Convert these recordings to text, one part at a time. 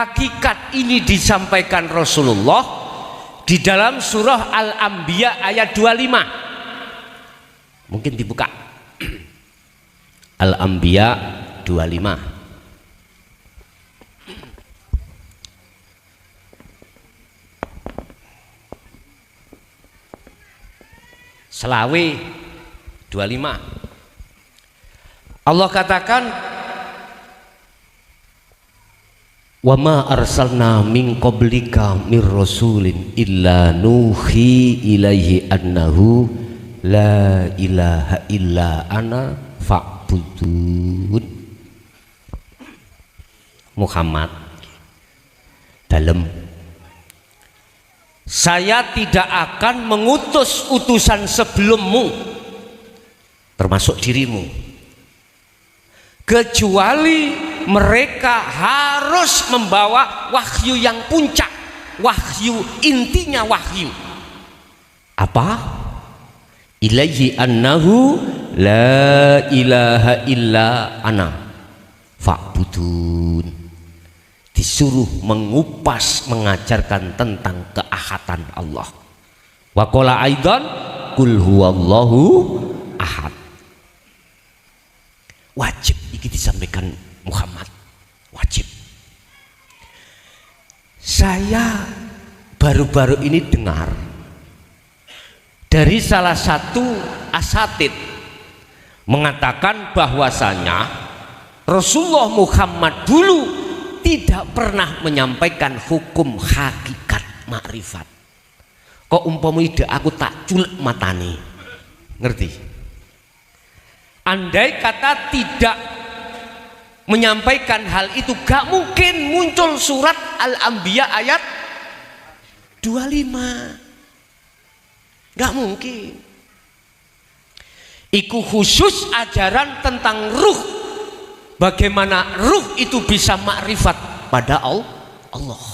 Hakikat ini disampaikan Rasulullah di dalam surah Al-Anbiya ayat 25. Mungkin dibuka. Al-Anbiya 25. Selawe 25. Allah katakan, wa ma arsalna min qablika mir rasulin illa nuhi ilaihi annahu la ilaha illa ana fa'budun. Muhammad dalam, saya tidak akan mengutus utusan sebelummu termasuk dirimu kecuali mereka harus membawa wahyu yang puncak, wahyu intinya wahyu apa? Ilaihi annahu la ilaha illa ana fa'budun. Disuruh mengupas, mengajarkan tentang keahatan Allah. Wa qala aidan qul huwallahu ahad. Wajib ini disampaikan Muhammad, wajib. Saya baru-baru ini dengar dari salah satu asatid mengatakan bahwasanya Rasulullah Muhammad dulu tidak pernah menyampaikan hukum hakikat makrifat. Kok umpama ide aku tak culek matane, ngerti? Andai kata tidak menyampaikan hal itu, gak mungkin muncul surat Al-Anbiya ayat 25. Gak mungkin. Iku khusus ajaran tentang ruh, bagaimana ruh itu bisa makrifat pada Allah.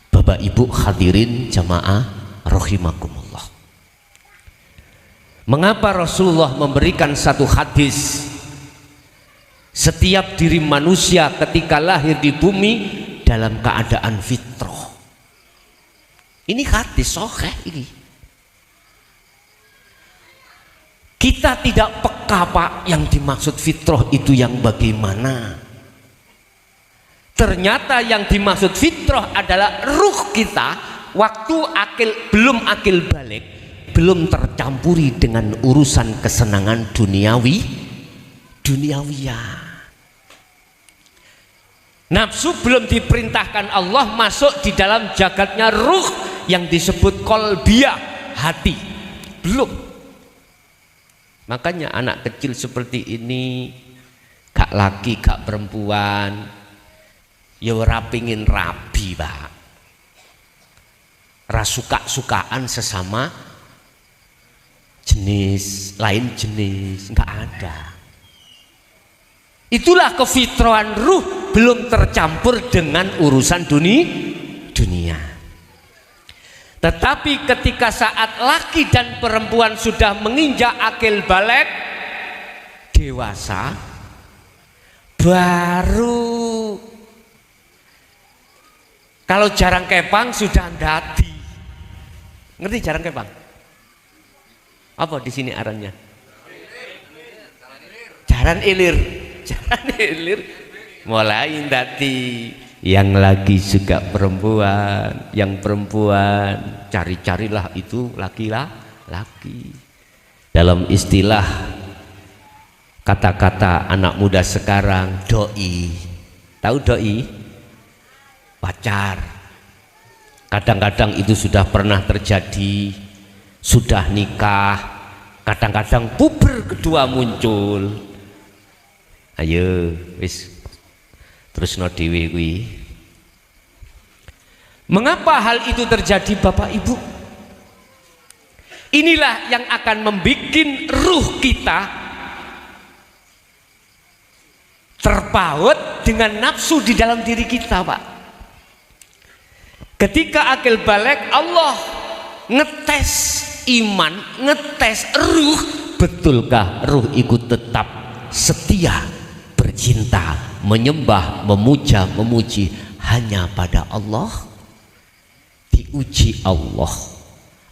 Bapak Ibu hadirin jamaah rahimakumullah. Mengapa Rasulullah memberikan satu hadis, setiap diri manusia ketika lahir di bumi dalam keadaan fitrah. Ini hadis sahih ini. Kita tidak peka Pak, yang dimaksud fitrah itu yang bagaimana. Ternyata yang dimaksud fitrah adalah ruh kita waktu belum akil balik, belum tercampuri dengan urusan kesenangan duniawiyah. Nafsu belum diperintahkan Allah masuk di dalam jagatnya ruh yang disebut qalbiyah, hati, belum. Makanya anak kecil seperti ini, gak laki gak perempuan, ya ora pingin rabi Pak, rasuka-sukaan sesama jenis, lain jenis, nggak ada. Itulah kefitrahan ruh, belum tercampur dengan urusan dunia. Tetapi ketika saat laki dan perempuan sudah menginjak akil balik, dewasa, baru kalau jarang kepang sudah ndadi. Ngerti jarang kepang? Apa di sini arannya? Jaran ilir. Jaran ilir mulai ndadi. Yang lagi suka perempuan, yang perempuan cari-carilah itu laki-laki. Dalam istilah kata-kata anak muda sekarang, doi. Tahu doi? Pacar. Kadang-kadang itu sudah pernah terjadi, sudah nikah, kadang-kadang puber kedua muncul. Ayo wis terus no dewe kuwi. Mengapa hal itu terjadi Bapak Ibu? Inilah yang akan membuat ruh kita terpaut dengan nafsu di dalam diri kita Pak. Ketika akil balik, Allah ngetes iman, ngetes ruh, betulkah ruh ikut tetap setia bercinta, menyembah, memuja, memuji hanya pada Allah. Diuji Allah.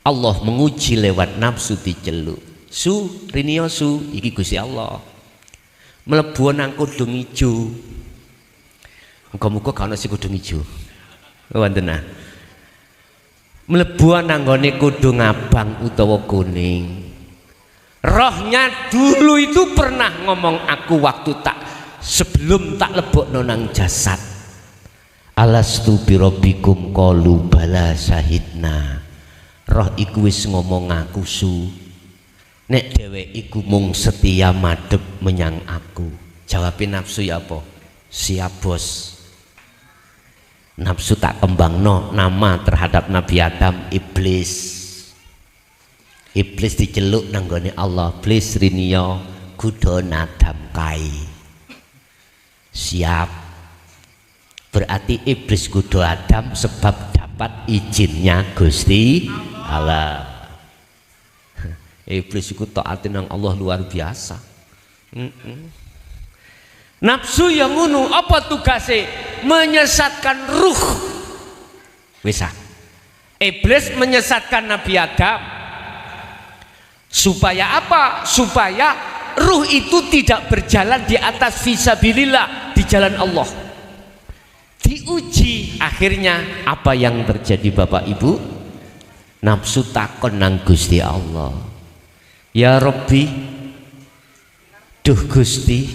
Allah menguji lewat nafsu diceluk. Su, rinio su, iki Gusti Allah. Mlebu nang kudung ijo. Muga-muga gak ono si kudung ijo. Wonten ah. Mlebu nang nggone kudung abang utawa kuning. Rohnya dulu itu pernah ngomong aku waktu sebelum tak lebokno nang jasad. Alastu birabbikum qalu bala syahidna. Roh iku wis ngomong aku su. Nek dhewe iku mung setia madhep menyang aku. Jawabin nafsu ya apa? Siap bos. Nafsu tak kembangno nama terhadap Nabi Adam iblis. Iblis diceluk nang gone Allah, iblis rinio kudon Adam kai. Siap. Berarti iblis kudu Adam sebab dapat izinnya Gusti Allah. Iblis iku taatin nang Allah luar biasa. Nafsu yang ngono apa tugasnya? Menyesatkan ruh. Bisa. Iblis menyesatkan Nabi Adam. Supaya apa? Supaya ruh itu tidak berjalan di atas fisabilillah, di jalan Allah. Diuji, akhirnya apa yang terjadi Bapak Ibu? Nafsu takon nang Gusti Allah. Ya Rabbi, duh Gusti,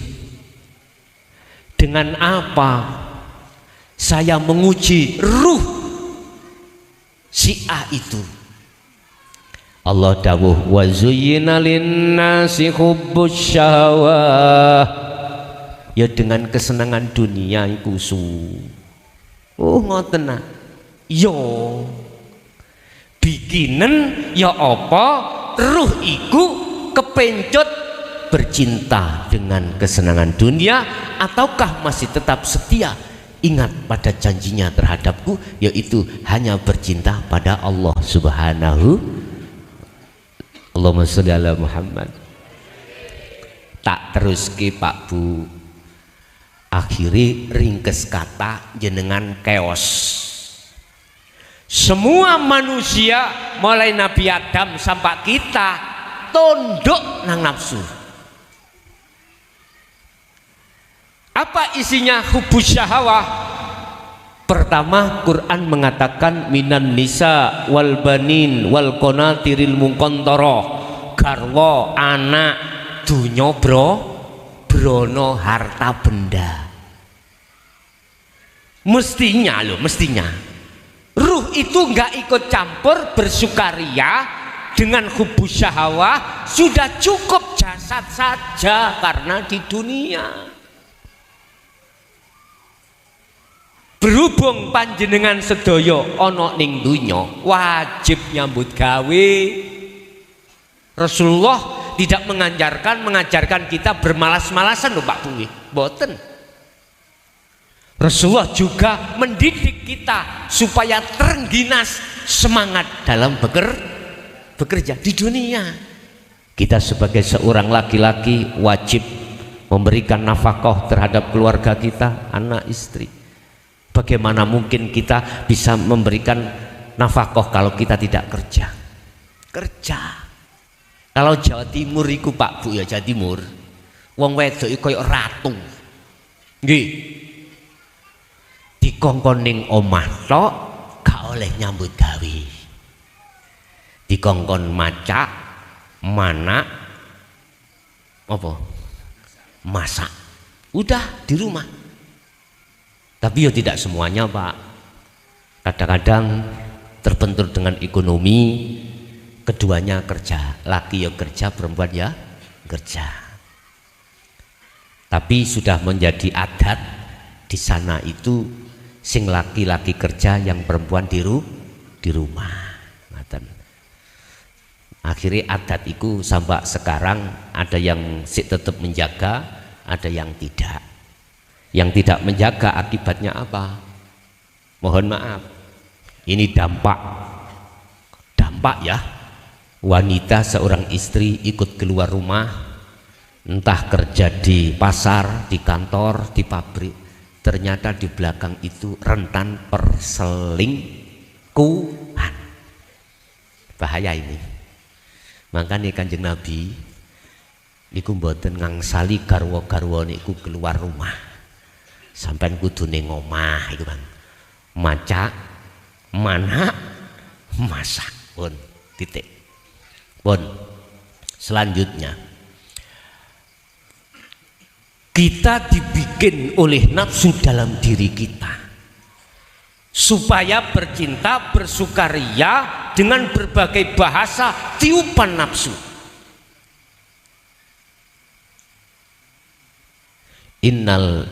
dengan apa saya menguji ruh si A itu? Allah dawuh wa zuyyina linnasi hubbus syahwah. Ya dengan kesenangan dunia iku su. Oh ngoten nah. Yo bikinen ya apa ruh iku kepencut bercinta dengan kesenangan dunia ataukah masih tetap setia ingat pada janjinya terhadapku, yaitu hanya bercinta pada Allah Subhanahu. Allahumma sholli ala Muhammad. Tak teruski Pak Bu, akhiri ringkes kata jenengan keos. Semua manusia mulai Nabi Adam sampai kita tunduk nang nafsu. Apa isinya hubus syahwah? Pertama, Quran mengatakan minan nisa wal banin wal qanatiril muqantharah, garwa, anak, dunya brono, harta benda. Mestinya ruh itu enggak ikut campur bersukaria dengan hubus syahwah, sudah cukup jasad saja karena di dunia. Berhubung panjenengan sedaya ana ning dunya, wajib nyambut gawe. Rasulullah tidak mengajarkan kita bermalas-malasan lho Pak Bu. Mboten. Rasulullah juga mendidik kita supaya terengginas semangat dalam bekerja di dunia. Kita sebagai seorang laki-laki wajib memberikan nafkah terhadap keluarga kita, anak istri. Bagaimana mungkin kita bisa memberikan nafkah kalau kita tidak kerja? Kalau Jawa Timur iku Pak Bu ya, Jawa Timur wong wedok iku koyo ratu. Nggih. Dikongkon ning omah tok gak oleh nyambut gawe. Dikongkon macak, manak, apa? Masak. Udah di rumah. Tapi ya tidak semuanya Pak. Kadang-kadang terbentur dengan ekonomi, keduanya kerja, laki ya kerja, perempuan ya kerja. Tapi sudah menjadi adat di sana itu sing laki-laki kerja, yang perempuan di rumah. Akhirnya adat itu sampai sekarang ada yang tetap menjaga, ada yang tidak. Yang tidak menjaga akibatnya apa? Mohon maaf, ini dampak ya. Wanita seorang istri ikut keluar rumah entah kerja di pasar, di kantor, di pabrik, ternyata di belakang itu rentan perselingkuhan. Bahaya ini. Makanya Kanjeng Nabi niku mboten ngangsali garwa-garwa niku keluar rumah. Sampeyan kudu ning omah iku, Bang. Maca, mana, masak. Pun titik. Pun selanjutnya kita dibikin oleh nafsu dalam diri kita supaya bercinta, bersukaria dengan berbagai bahasa tiupan nafsu. Innal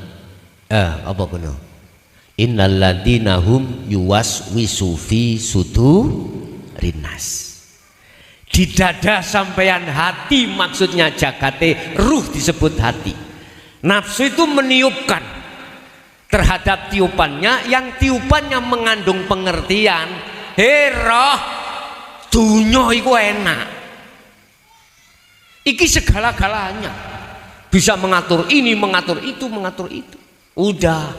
ladina hum yuwaswisu fi sudurinas. Di dada sampean hati, maksudnya jagate ruh disebut hati. Nafsu itu meniupkan terhadap tiupannya, yang tiupannya mengandung pengertian. Roh dunya iku enak, iki segala-galanya, bisa mengatur ini, mengatur itu, mengatur itu. Udah,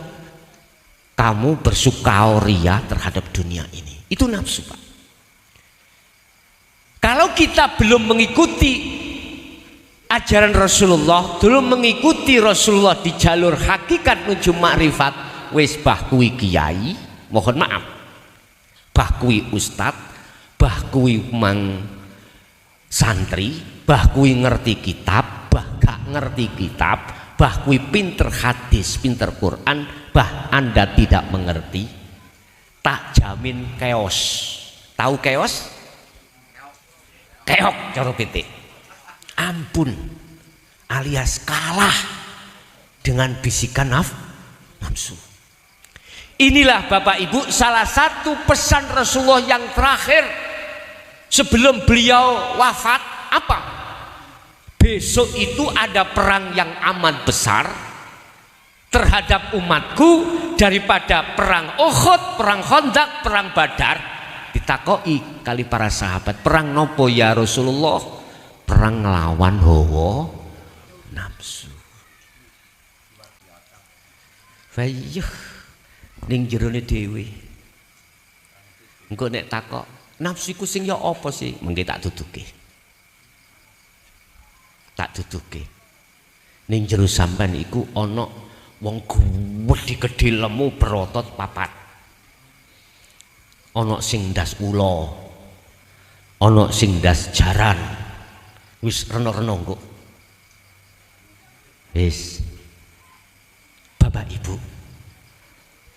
kamu bersukaria terhadap dunia ini. Itu nafsu, Pak. Kalau kita belum mengikuti ajaran Rasulullah, belum mengikuti Rasulullah di jalur hakikat menuju makrifat, wis bah kuwi kiai, mohon maaf, bah kuwi ustad, bah kuwi mang santri, bah kuwi ngerti kitab, bah gak ngerti kitab, bah kuwi pinter hadis, pinter Quran, bah Anda tidak mengerti, tak jamin keos. Tahu keos? Keok cara pitik. Ampun, alias kalah dengan bisikan nafsu. Inilah Bapak Ibu salah satu pesan Rasulullah yang terakhir sebelum beliau wafat. Apa? Besok itu ada perang yang amat besar terhadap umatku daripada perang Uhud, perang Khandaq, perang Badar. Ditakoi kali para sahabat, perang nopo ya Rasulullah? Perang ngelawan hawa nafsu. Wayuh ning jerone dhewe. Engko nek takok, nafsu iku sing ya apa sih? Mengke tak duduke. Tak duduke. Ning jero sampean iku ana wong gedhe lemu berotot papat. Ana sing ndas ula. Ana sing ndas jaran. Wis reno-reno kok. Wis. Bapak Ibu.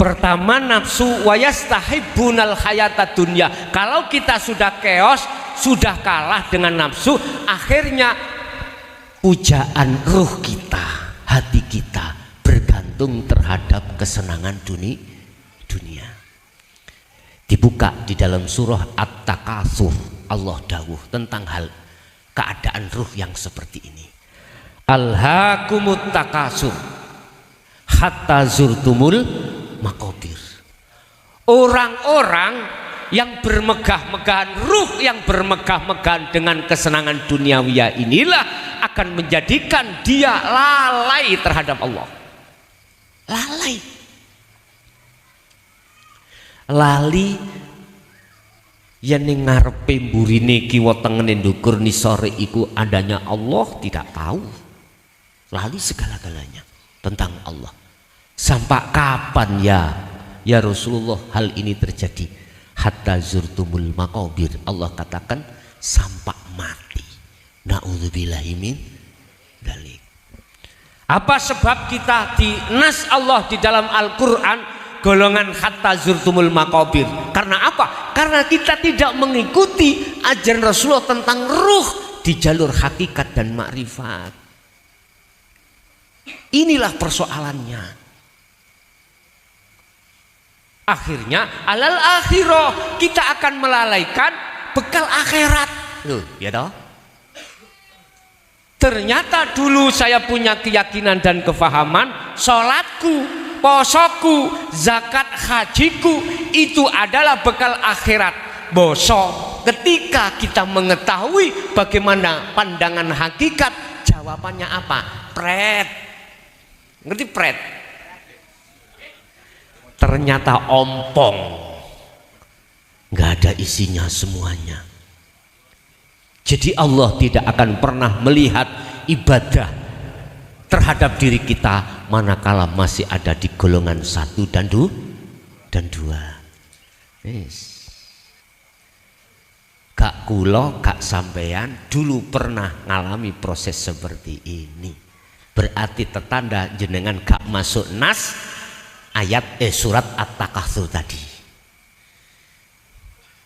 Pertama nafsu wayastahibbunal hayata dunya. Kalau kita sudah keos, sudah kalah dengan nafsu, akhirnya pujaan ruh kita, hati kita bergantung terhadap kesenangan dunia. Dibuka di dalam surah At-Takatsur, Allah dawuh tentang hal keadaan ruh yang seperti ini. Alhaakumut takasur hatta zurtumul maqabir. Orang-orang yang bermegah-megahan, ruh yang bermegah-megahan dengan kesenangan duniawiya inilah akan menjadikan dia lalai terhadap Allah. Lalai. Lali yen ning ngarepe mburine kiwa tengene ndukur nisore iku adanya Allah, tidak tahu. Lali segala-galanya tentang Allah. Sampai kapan ya Rasulullah hal ini terjadi? Hatta zurtumul maqabir. Allah katakan sampai mati. Na'udzubillahi min dzalik. Apa sebab kita di nas Allah di dalam Al-Qur'an golongan hatta zurtumul maqabir? Karena apa? Karena kita tidak mengikuti ajaran Rasulullah tentang ruh di jalur hakikat dan makrifat. Inilah persoalannya. Akhirnya alal akhirah kita akan melalaikan bekal akhirat. Loh, ya toh? Ternyata dulu saya punya keyakinan dan kefahaman, sholatku, posoku, zakat, hajiku itu adalah bekal akhirat. Bosok ketika kita mengetahui bagaimana pandangan hakikat, Jawabannya apa? Pret. Ngerti pret? Ternyata ompong, nggak ada isinya semuanya. Jadi Allah tidak akan pernah melihat ibadah terhadap diri kita manakala masih ada di golongan 1 dan 2. Yes. Gak kulo, gak sampean dulu pernah ngalami proses seperti ini. Berarti tetanda jenengan gak masuk nas ayat surat At-Takatsur tadi.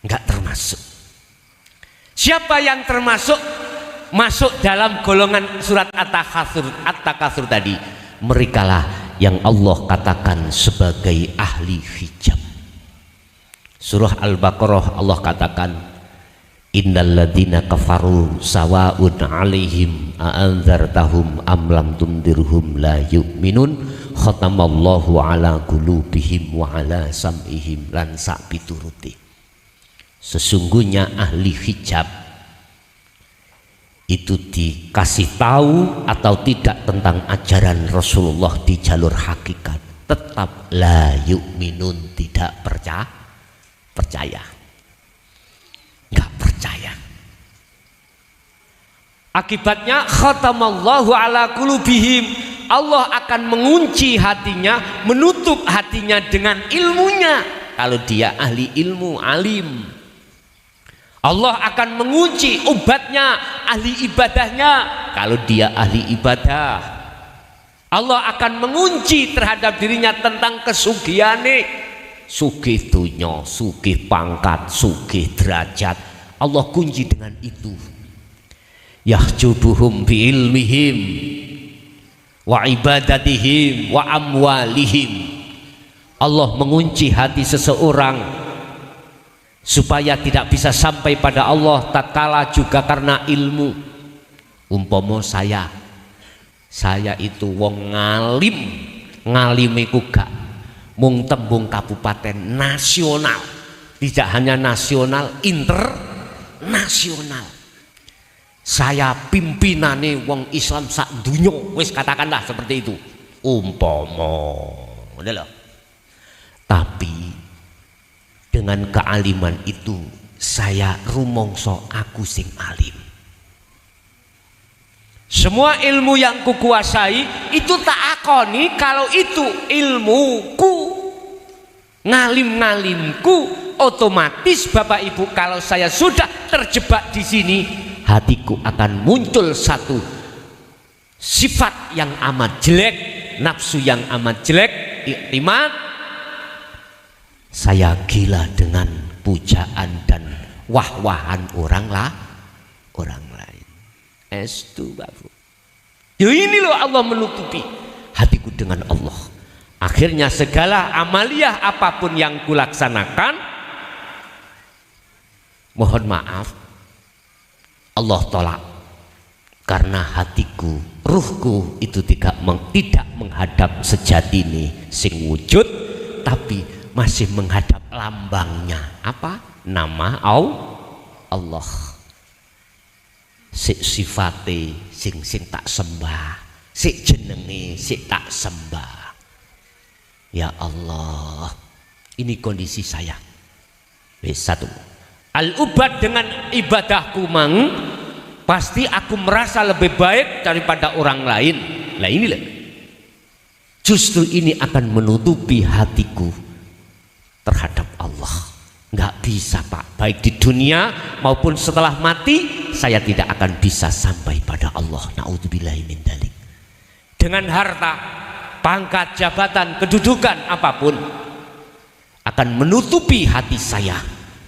Gak termasuk. Siapa yang termasuk masuk dalam golongan surat At-Takatsur tadi? Merekalah yang Allah katakan sebagai ahli hijab. Surah Al-Baqarah Allah katakan, innalladzina kafaru sawa'un 'alaihim a'anzartahum am lam tundirhum la yu'minun khatamallahu 'ala qulubihim wa 'ala sam'ihim lan sak pituruti. Sesungguhnya ahli hijab itu dikasih tahu atau tidak tentang ajaran Rasulullah di jalur hakikat, tetap la yu'minun, tidak percaya, nggak percaya. Akibatnya khatamallahu ala qulubihim, Allah akan mengunci hatinya, menutup hatinya dengan ilmunya. Kalau dia ahli ilmu, alim, Allah akan mengunci obatnya, ahli ibadahnya. Kalau dia ahli ibadah, Allah akan mengunci terhadap dirinya tentang kesugiane, sugih dunya, sugih pangkat, sugih derajat. Allah kunci dengan itu. Yahjubuhum bi ilmihim wa ibadatihim wa amwalihim. Allah mengunci hati seseorang supaya tidak bisa sampai pada Allah tatkala juga karena ilmu. Umpama saya itu wong ngalim, ngalimiku gak mung tembung kabupaten, nasional, tidak hanya nasional, internasional. Saya pimpinane wong Islam sak dunya, wis katakanlah seperti itu umpama, udah loh. Tapi dengan kealiman itu saya rumongso aku sing alim. Semua ilmu yang kukuasai itu tak akoni kalau itu ilmuku, ngalim-ngalimku. Otomatis Bapak Ibu, kalau saya sudah terjebak di sini, hatiku akan muncul satu sifat yang amat jelek, nafsu yang amat jelek, iktimat. Saya gila dengan pujaan dan wah-wahan orang lain. Estu Bapak. Ya ini loh Allah menutupi hatiku dengan Allah. Akhirnya segala amaliyah apapun yang kulaksanakan, mohon maaf, Allah tolak. Karena hatiku, ruhku itu tidak menghadap sejatine sing wujud, tapi masih menghadap lambangnya. Apa? Nama Allah. Sik sifate sing tak sembah, sik jenenge sik tak sembah. Ya Allah, ini kondisi saya. Satu, al-ubad dengan ibadahku mang, pasti aku merasa lebih baik daripada orang lain. Nah inilah, justru ini akan menutupi hatiku terhadap Allah. Nggak bisa Pak, baik di dunia maupun setelah mati saya tidak akan bisa sampai pada Allah. Na'udzubillahi min dzalik. Dengan harta, pangkat, jabatan, kedudukan apapun akan menutupi hati saya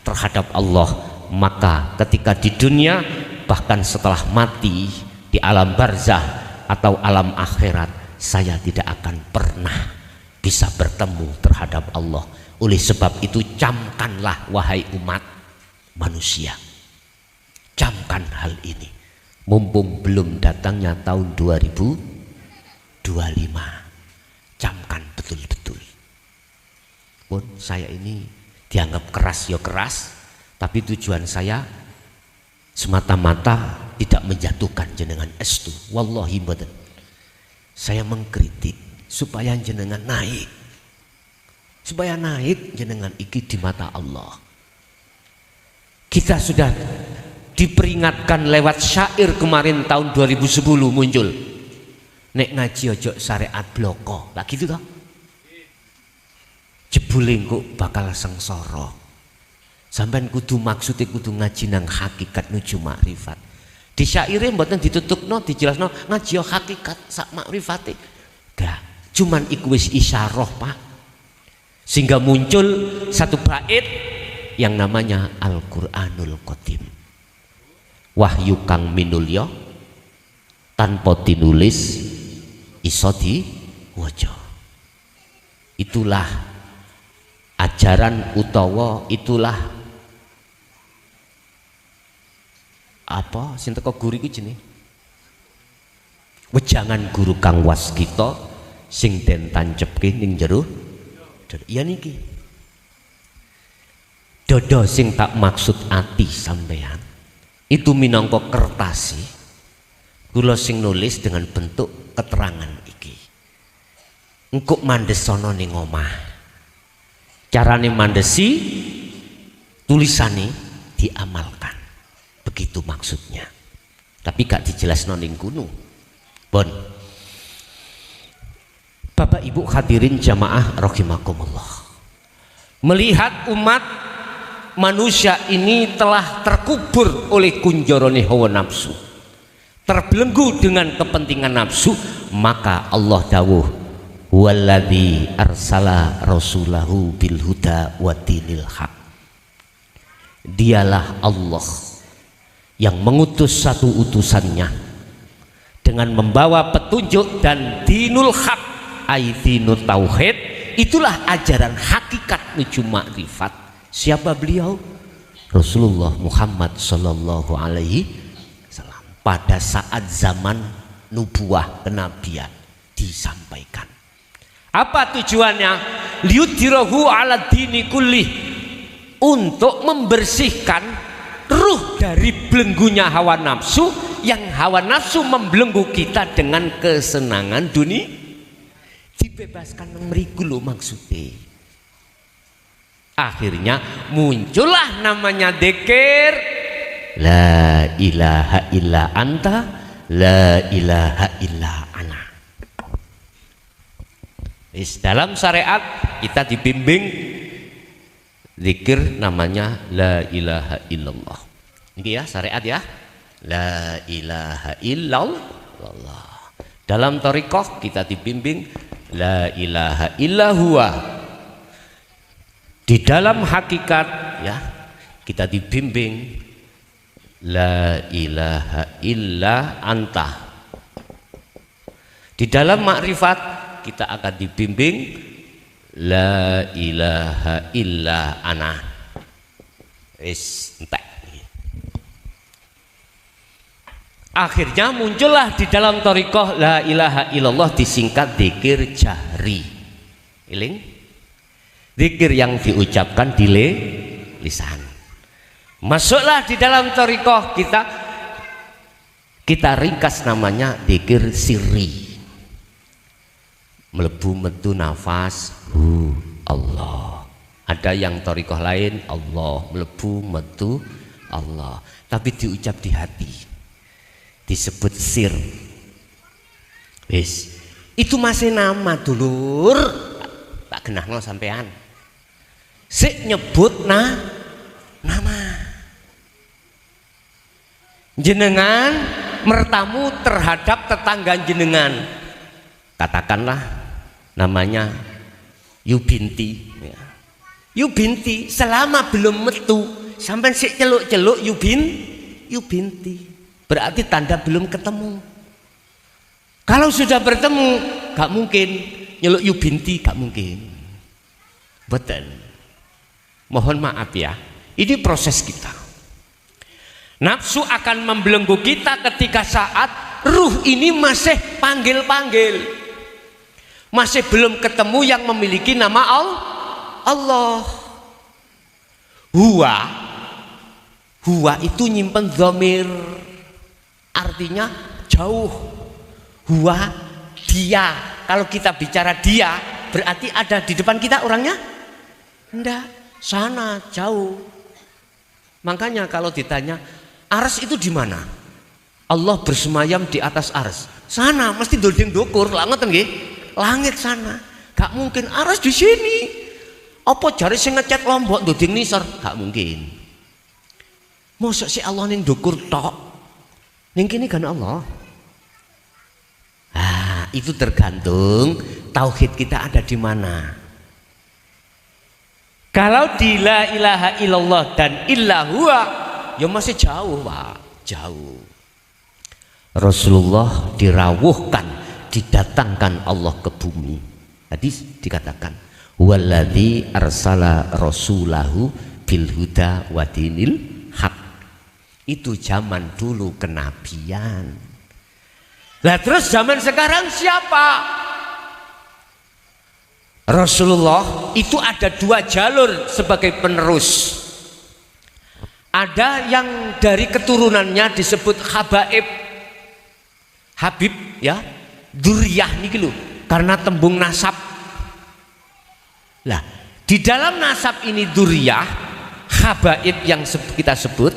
terhadap Allah. Maka ketika di dunia, bahkan setelah mati di alam barzah atau alam akhirat, saya tidak akan pernah bisa bertemu terhadap Allah. Oleh sebab itu camkanlah wahai umat manusia, camkan hal ini mumpung belum datangnya tahun 2025. Camkan betul-betul. Pun saya ini dianggap keras ya keras, tapi tujuan saya semata-mata tidak menjatuhkan jenengan estu, wallahi mboten. Saya mengkritik supaya jenengan naik, supaya naik jenengan iki di mata Allah. Kita sudah diperingatkan lewat syair kemarin tahun 2010 muncul, nek ngaji ojo syariat bloko lah gitu toh, jebule engko bakal sengsara. Sampean kudu maksudnya kudu ngaji nang hakikat nuju makrifat. Di syaire mboten ditutupno dijelasno ngaji hakikat sak makrifate. Gak, cuman iku wis isyarah, Pak. Sehingga muncul satu bait yang namanya Al-Qur'anul Qadim. Wahyu kang minulya tanpa tinulis iso diwaca. Itulah ajaran utawa itulah apa sing teko guru iku jenenge wejangan guru kang waskita sing den tancepke ning jero iya niki dodo sing tak maksud ati sampean itu minangka kertasi kula sing nulis dengan bentuk keterangan iki engko mandhesono ning omah carane mandesi tulisane diamalkan. Begitu maksudnya, tapi gak dijelaskan ning gunung. Bon, Bapak Ibu hadirin jamaah rahimakumullah, melihat umat manusia ini telah terkubur oleh kunjorone hawa nafsu, terbelenggu dengan kepentingan nafsu, maka Allah dawuh walladzi arsala rasulahu bil huda wa dinil haq. Dialah Allah yang mengutus satu utusannya dengan membawa petunjuk dan dinul haq, ai dinul tauhid. Itulah ajaran hakikat menuju makrifat. Siapa beliau? Rasulullah Muhammad sallallahu alaihi wasallam. Pada saat zaman nubuah kenabian disampaikan. Apa tujuannya? Liyudhirahu ala dini kullih, untuk membersihkan ruh dari belenggunya hawa nafsu, yang hawa nafsu membelenggu kita dengan kesenangan dunia. Dibebaskan mriku lho maksudnya. Akhirnya muncullah namanya dzikir la ilaha illa anta la ilaha illa ana. Dalam syariat kita dibimbing zikir namanya la ilaha illallah. Ini ya syariat ya. La ilaha illallah. Dalam thariqah kita dibimbing la ilaha illallah. Di dalam hakikat ya kita dibimbing la ilaha illa anta. Di dalam makrifat kita akan dibimbing la ilaha illa ana. Entek. Akhirnya muncullah di dalam thariqah la ilaha illallah disingkat dzikir jahri. Iling? Dzikir yang diucapkan di lisan. Masuklah di dalam thariqah kita ringkas namanya dzikir sirri. Melebu metu nafas Allah. Ada yang thariqah lain Allah, melebu metu Allah, tapi diucap di hati, disebut sir. Wis, itu masih nama dulur, tak genahno sampean. Sik nyebut nama. Jenengan mertamu terhadap tetangga jenengan, katakanlah namanya Yu binti ya. Yu binti, selama belum metu sampai sik celuk-celuk Yu binti, berarti tanda belum ketemu. Kalau sudah bertemu gak mungkin nyeluk Yu binti, gak mungkin. Betul. Mohon maaf ya, ini proses kita. Nafsu akan membelenggu kita ketika saat ruh ini masih panggil-panggil, masih belum ketemu yang memiliki nama Allah. Huwa itu nyimpen dhamir, artinya jauh. Huwa dia. Kalau kita bicara dia, berarti ada di depan kita orangnya? Enggak, sana jauh. Makanya kalau ditanya ars itu di mana? Allah bersemayam di atas ars. Sana mesti dolding dokur, langit nggih. Langit sana. Gak mungkin ars di sini. Apa jari sing ngecat Lombok dolding nisor? Gak mungkin. Mosok si Allah ning dokur tok. Ning kene kan Allah. Ah, itu tergantung tauhid kita ada di mana. Kalau di la ilaha illallah dan illa huwa, ya masih jauh, Pak, jauh. Rasulullah dirawuhkan, didatangkan Allah ke bumi. Tadi dikatakan, walladzi arsala rasulahu bil huda wa dinil haq. Itu zaman dulu kenabian. Lah terus zaman sekarang siapa? Rasulullah itu ada dua jalur sebagai penerus. Ada yang dari keturunannya disebut habaib, Habib ya, dzurriyah niki lho, karena tembung nasab. Lah di dalam nasab ini dzurriyah, habaib yang kita sebut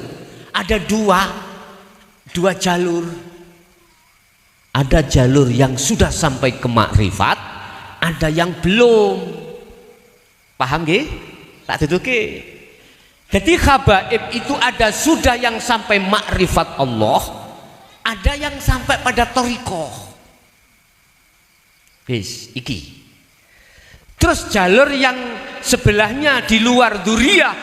ada dua jalur. Ada jalur yang sudah sampai ke makrifat, ada yang belum. Paham nggih? Tak duduke. Jadi habaib itu ada sudah yang sampai makrifat Allah, ada yang sampai pada thariqah. Wis iki. Terus jalur yang sebelahnya di luar dzurriyah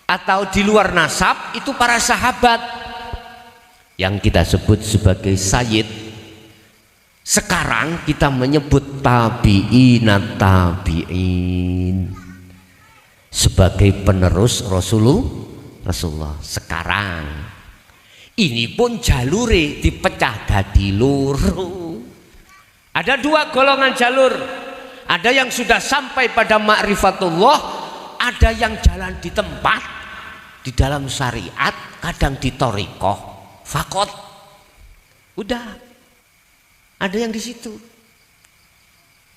atau di luar nasab itu para sahabat yang kita sebut sebagai sayyid. Sekarang kita menyebut tabi'in sebagai penerus Rasulullah. Sekarang ini pun jalure dipecah dadi loro. Ada dua golongan jalur. Ada yang sudah sampai pada ma'rifatullah, ada yang jalan di tempat, di dalam syariat, kadang di thariqah, fakot. Udah, ada yang di situ.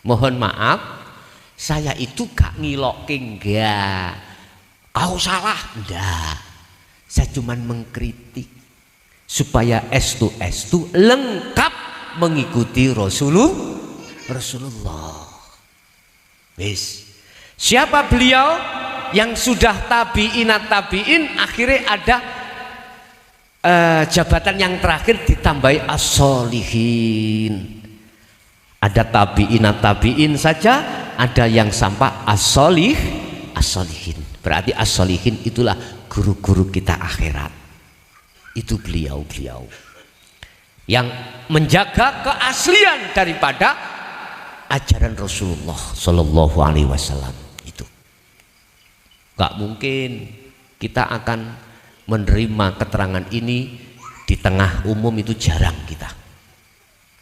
Mohon maaf, saya itu gak ngilokke enggak. Kau salah, enggak. Saya cuman mengkritik supaya estu lengkap mengikuti Rasulullah. Wis. Siapa beliau? Yang sudah tabi'in akhirnya ada jabatan yang terakhir ditambahi as-solihin. Ada tabi'in saja, ada yang sampai as-solihin. Berarti as-solihin itulah guru-guru kita akhirat. Itu beliau yang menjaga keaslian daripada ajaran Rasulullah Shallallahu Alaihi Wasallam. Itu gak mungkin kita akan menerima keterangan ini di tengah umum, itu jarang kita.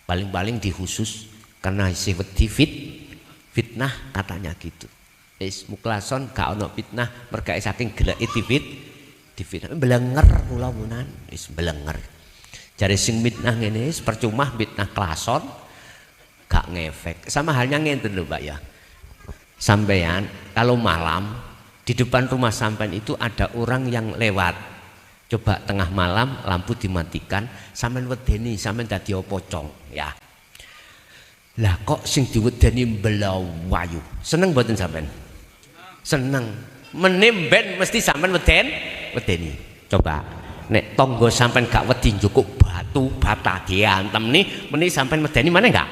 Paling-paling di khusus karena isi fitnah katanya gitu. Muklason gak ono fitnah merga saking geleke di fitnah belenger kula munan wis belenger. Jare sing fitnah ngene percuma fitnah klason gak ngefek. Sama halnya ngenten lho Pak ya. Sampean kalau malam di depan rumah sampean itu ada orang yang lewat. Coba tengah malam lampu dimatikan, sampean wedeni, sampean dadi pocong ya. Lah kok sing diwedeni mbelawayu. Seneng mboten sampean? Seneng. Menimben mesti sampean wedeni. Coba nek tonggo sampean gak wedi njukuk batu bata diantem nih, meni sampean medeni mana enggak?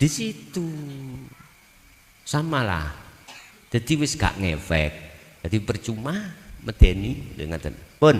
Di situ samalah. Jadi wis gak ngefek. Jadi percuma medeni dengan pun